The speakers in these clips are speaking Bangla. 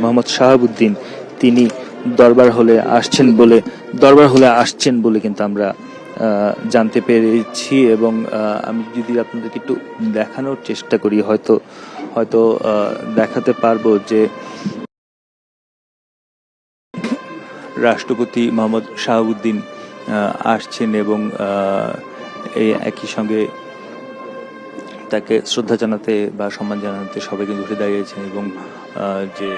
মোহাম্মদ শাহাবুদ্দিন তিনি দরবার হলে আসছেন বলে কিন্তু আমরা জানতে পেরেছি। এবং আমি যদি আপনাদেরকে একটু দেখানোর চেষ্টা করি, হয়তো দেখাতে পারবো যে রাষ্ট্রপতি মোহাম্মদ শাহাবুদ্দিন আসছেন এবং এই একই সঙ্গে তাকে শ্রদ্ধা জানাতে বা সম্মান জানাতে সবাই কিন্তু উঠে দাঁড়িয়েছেন। এবং যে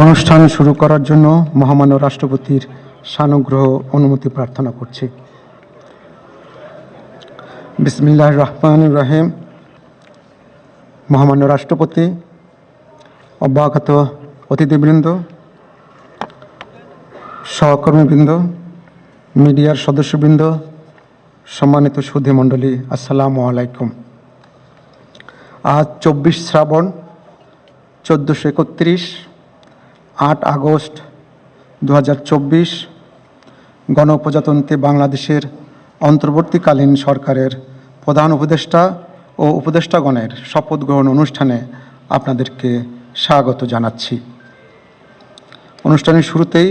অনুষ্ঠান শুরু করার জন্য মহামান্য রাষ্ট্রপতির সানুগ্রহ অনুমতি প্রার্থনা করছি। বিসমিল্লাহির রহমানির রহিম। মহামান্য রাষ্ট্রপতি, অভ্যাগত অতিথিবৃন্দ, সহকর্মীবৃন্দ, মিডিয়ার সদস্যবৃন্দ, সম্মানিত সুধী মণ্ডলী, আসসালামু আলাইকুম। আজ 24 শ্রাবণ 1431, 8 আগস্ট 2024 গণপ্রজাতন্ত্রী বাংলাদেশের অন্তর্বর্তীকালীন সরকারের প্রধান উপদেষ্টা ও উপদেষ্টাগণের শপথ গ্রহণ অনুষ্ঠানে আপনাদেরকে স্বাগত জানাচ্ছি। অনুষ্ঠানের শুরুতেই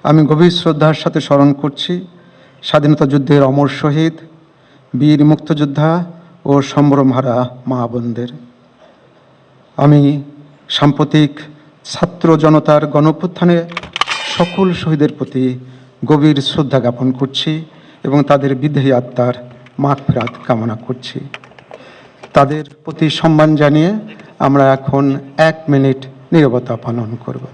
আমি গভীর শ্রদ্ধার সাথে স্মরণ করছি স্বাধীনতা যুদ্ধের অমর শহীদ, বীর মুক্তিযোদ্ধা ও সম্ভ্রমহারা মা বোনদের। আমি সাম্প্রতিক ছাত্র জনতার গণঅভ্যুত্থানে সকল শহীদের প্রতি গভীর শ্রদ্ধা জ্ঞাপন করছি এবং তাদের বিদেহী আত্মার মাগফিরাত কামনা করছি। তাদের প্রতি সম্মান জানিয়ে আমরা এখন 1 মিনিট নীরবতা পালন করব।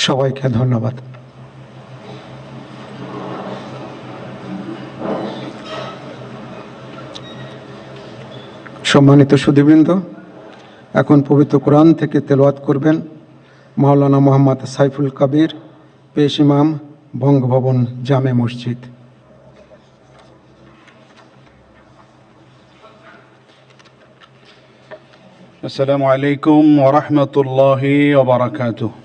সবাইকে ধন্যবাদ। সম্মানিত সুধীবৃন্দ, এখন পবিত্র কোরআন থেকে তেলাওয়াত করবেন মাওলানা মোহাম্মদ সাইফুল কবির, পেশ ইমাম, বঙ্গভবন জামে মসজিদ। আসসালামু আলাইকুম ওয়া রাহমাতুল্লাহি ওয়া বারাকাতুহু।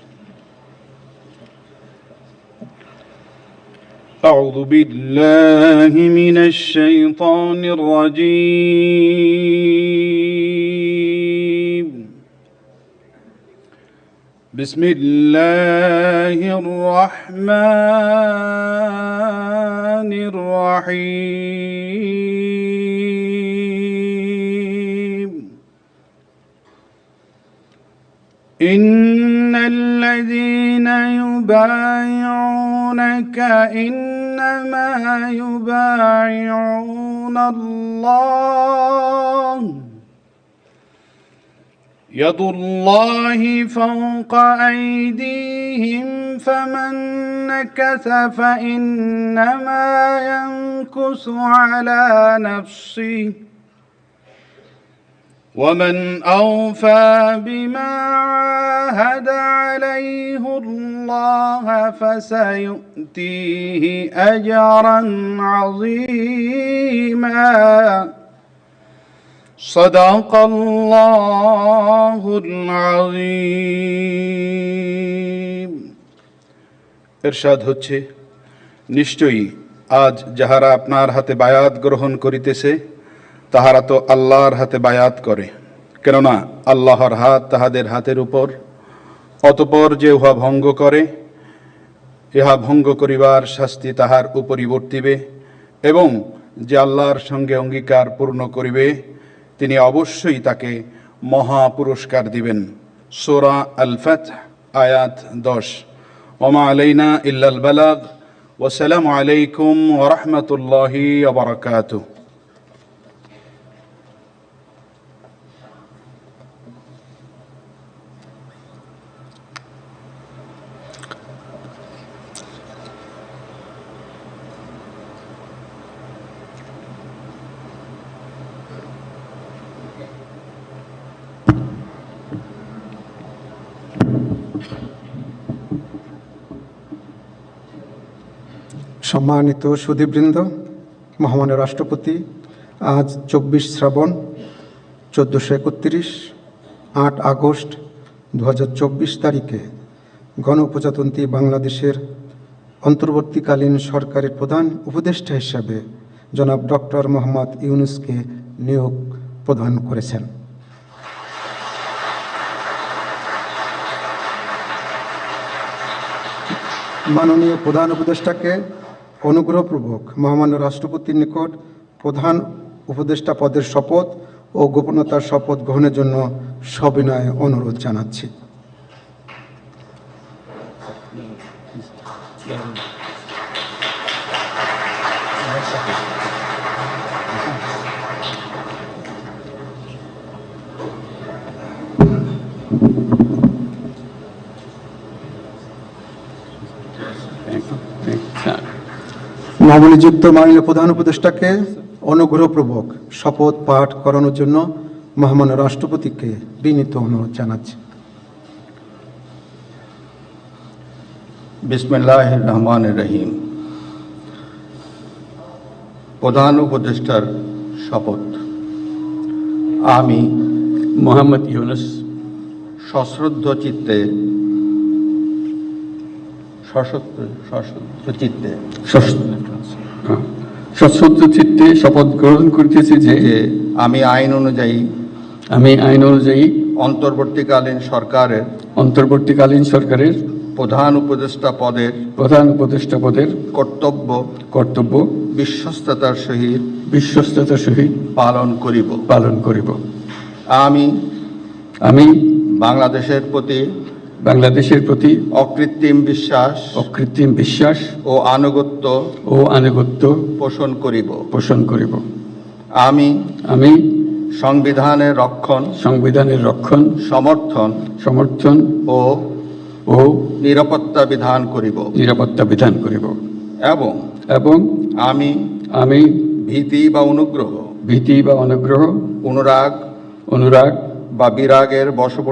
أعوذ بالله من الشيطان الرجيم بسم الله الرحمن الرحيم إن الذين يبايعونك إنما يبايعون الله يد الله فوق أيديهم فمن نكث فإنما ينكث على نفسه ومن أوفى بما عاهد عليه الله فسيؤتيه أجرا عظيما صدق الله العظيم ইরশাদ হচ্ছে, নিশ্চয়ই আজ যাহারা আপনার হাতে বায়াত গ্রহণ করিতেছে তাহারা তো আল্লাহর হাতে বায়াত করে, কেননা আল্লাহর হাত তাহাদের হাতের উপর। অতঃপর যে উহা ভঙ্গ করে, ইহা ভঙ্গ করিবার শাস্তি তাহার উপরই বর্তিবে, এবং যে আল্লাহর সঙ্গে অঙ্গীকার পূর্ণ করিবে তিনি অবশ্যই তাকে মহা পুরস্কার দিবেন। সূরা আল ফাতহ আয়াত 10। ওমা আলাইনা ইল্লাল বালাগ। ওয়াসসালামু আলাইকুম ওয়া রাহমাতুল্লাহি ওয়া বারাকাতুহু। সম্মানিত সুধীবৃন্দ, মহামান্য রাষ্ট্রপতি আজ 24 শ্রাবণ 1431 8 আগস্ট 2024 তারিখে গণপ্রজাতন্ত্রী বাংলাদেশের অন্তর্বর্তীকালীন সরকারের প্রধান উপদেষ্টা হিসাবে জনাব ডক্টর মোহাম্মদ ইউনূসকে নিয়োগ প্রদান করেছেন। মাননীয় প্রধান উপদেষ্টাকে অনুগ্রহপূর্বক মহামান্য রাষ্ট্রপতির নিকট প্রধান উপদেষ্টা পদের শপথ ও গোপনতার শপথ গ্রহণের জন্য সবিনয়ে অনুরোধ জানাচ্ছি। নবনিযুক্ত মাননীয় প্রধান উপদেষ্টাকে অনুগ্রহপূর্বক শপথ পাঠ করানোর জন্য মহামান্য রাষ্ট্রপতিকে বিনীত অনুরোধ জানাচ্ছি। বিসমিল্লাহির রহমানির রহিম। প্রধান উপদেষ্টার শপথ। আমি মোহাম্মদ ইউনূস সশ্রদ্ধ চিত্তে সশ্রদ্ধ চিত্তে শপথ গ্রহণ করিতেছি যে আমি আইন অনুযায়ী অন্তর্বর্তীকালীন সরকারের প্রধান উপদেষ্টা পদের কর্তব্য বিশ্বস্ততার সহিত পালন করিব। আমি বাংলাদেশের প্রতি অকৃত্রিম বিশ্বাস ও আনুগত্য পোষণ করিব। আমি সংবিধানের রক্ষণ সমর্থন ও নিরাপত্তা বিধান করিব এবং আমি ভীতি বা অনুগ্রহ অনুরাগ বা বিরাগের বশবর্তী